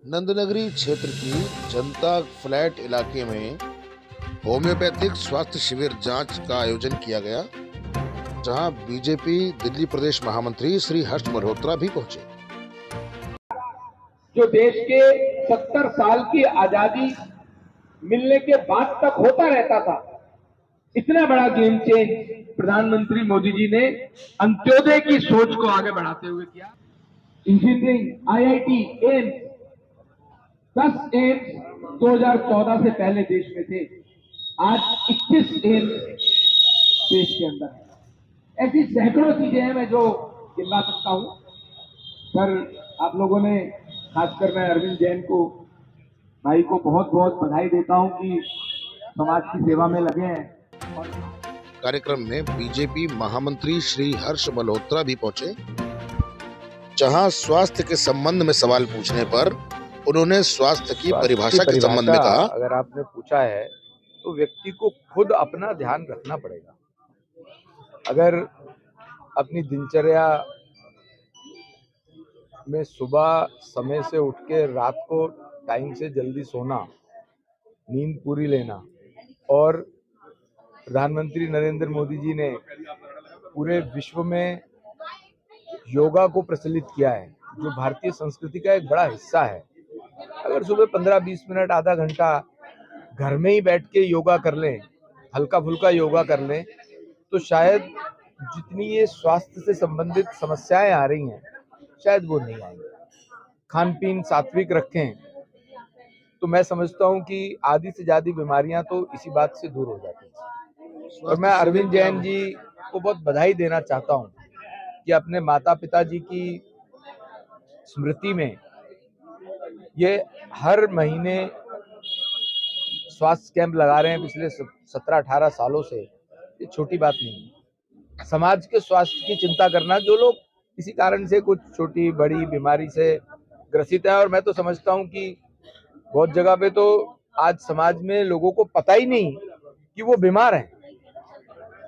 नंदनगरी क्षेत्र की जनता फ्लैट इलाके में होम्योपैथिक स्वास्थ्य शिविर जांच का आयोजन किया गया, जहां बीजेपी दिल्ली प्रदेश महामंत्री श्री हर्ष मल्होत्रा भी पहुंचे। जो देश के 70 साल की आजादी मिलने के बाद तक होता रहता था, इतना बड़ा गेम चेंज प्रधानमंत्री मोदी जी ने अंत्योदय की सोच को आगे बढ़ाते हुए किया। इंजीनियरिंग, आईआईटी, एम्स, 10 एम्स 2014 से पहले देश में थे, आज 21 एम्स देश के अंदर है। ऐसी सैकड़ों चीजें हैं मैं जो गिनवा सकता हूं। सर, आप लोगों ने, खासकर मैं अरविंद जैन को, भाई को बहुत बहुत बधाई देता हूं कि समाज की सेवा में लगे हैं। कार्यक्रम में बीजेपी महामंत्री श्री हर्ष मल्होत्रा भी पहुंचे, जहां स्वास्थ्य के संबंध में सवाल पूछने पर उन्होंने स्वास्थ्य की परिभाषा के संबंध में कहा। अगर आपने पूछा है तो व्यक्ति को खुद अपना ध्यान रखना पड़ेगा। अगर अपनी दिनचर्या में सुबह समय से उठ के रात को टाइम से जल्दी सोना, नींद पूरी लेना, और प्रधानमंत्री नरेंद्र मोदी जी ने पूरे विश्व में योगा को प्रचलित किया है, जो भारतीय संस्कृति का एक बड़ा हिस्सा है। अगर सुबह 15-20 मिनट, आधा घंटा घर में ही बैठ के योगा कर लें, हल्का फुल्का योगा कर लें, तो शायद जितनी ये स्वास्थ्य से संबंधित समस्याएं आ रही हैं, शायद वो नहीं आएंगी। खान पीन सात्विक रखें तो मैं समझता हूं कि आधी से ज्यादा बीमारियां तो इसी बात से दूर हो जाती हैं। और मैं अरविंद जैन जी को बहुत बधाई देना चाहता हूं कि अपने माता पिता जी की स्मृति में ये हर महीने स्वास्थ्य कैंप लगा रहे हैं। पिछले 17-18 सालों से ये छोटी बात नहीं है। समाज के स्वास्थ्य की चिंता करना, जो लोग किसी कारण से कुछ छोटी बड़ी बीमारी से ग्रसित है, और मैं तो समझता हूं कि बहुत जगह पे तो आज समाज में लोगों को पता ही नहीं कि वो बीमार हैं।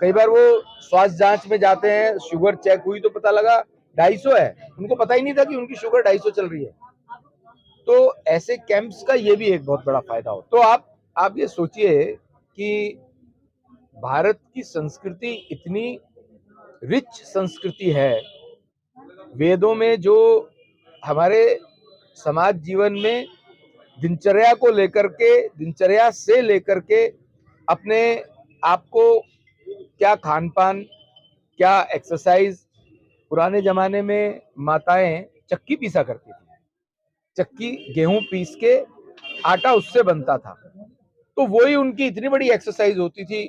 कई बार वो स्वास्थ्य जांच में जाते हैं, शुगर चेक हुई तो पता लगा 250 है, उनको पता ही नहीं था कि उनकी शुगर 250 चल रही है। तो ऐसे कैंप्स का ये भी एक बहुत बड़ा फायदा हो। तो आप ये सोचिए कि भारत की संस्कृति इतनी रिच संस्कृति है। वेदों में जो हमारे समाज जीवन में दिनचर्या को लेकर के, दिनचर्या से लेकर के अपने आप को क्या खान पान, क्या एक्सरसाइज, पुराने जमाने में माताएं चक्की पीसा करती थी, चक्की गेहूं पीस के आटा उससे बनता था, तो वही उनकी इतनी बड़ी एक्सरसाइज होती थी।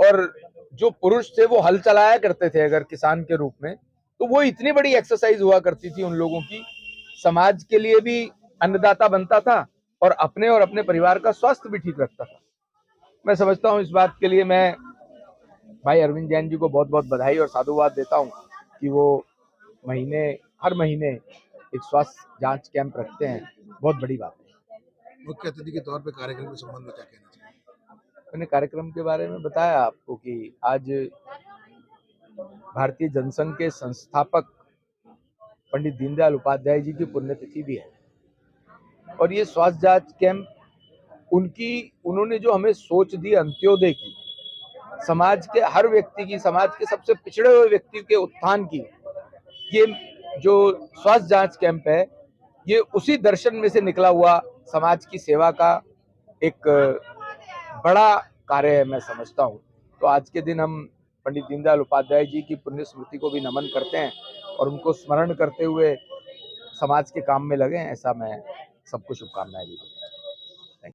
और जो पुरुष थे वो हल चलाया करते थे अगर किसान के रूप में, तो वो इतनी बड़ी एक्सरसाइज हुआ करती थी उन लोगों की। समाज के लिए भी अन्नदाता बनता था और अपने परिवार का स्वास्थ्य भी ठीक रखता था। मैं समझता हूं इस बात के लिए मैं भाई अरविंद जैन जी को बहुत बहुत बधाई और साधुवाद देता हूं कि वो हर महीने एक स्वास्थ्य जांच कैंप रखते हैं। बहुत बड़ी बात है। मुख्य अतिथि के तौर पर कार्यक्रम के संबंध में क्या कहना चाहिए? मैंने कार्यक्रम के बारे में बताया आपको कि आज भारतीय जनसंघ के संस्थापक पंडित दीनदयाल उपाध्याय जी की पुण्यतिथि भी है, और ये स्वास्थ्य जांच कैंप उन्होंने जो हमें सोच दी अंत्योदय की, समाज के हर व्यक्ति की, समाज के सबसे पिछड़े हुए व्यक्ति के उत्थान की, ये जो स्वास्थ्य जांच कैंप है, ये उसी दर्शन में से निकला हुआ समाज की सेवा का एक बड़ा कार्य है, मैं समझता हूँ। तो आज के दिन हम पंडित दीनदयाल उपाध्याय जी की पुण्य स्मृति को भी नमन करते हैं और उनको स्मरण करते हुए समाज के काम में लगे। ऐसा मैं सबको शुभकामनाएं देता हूं।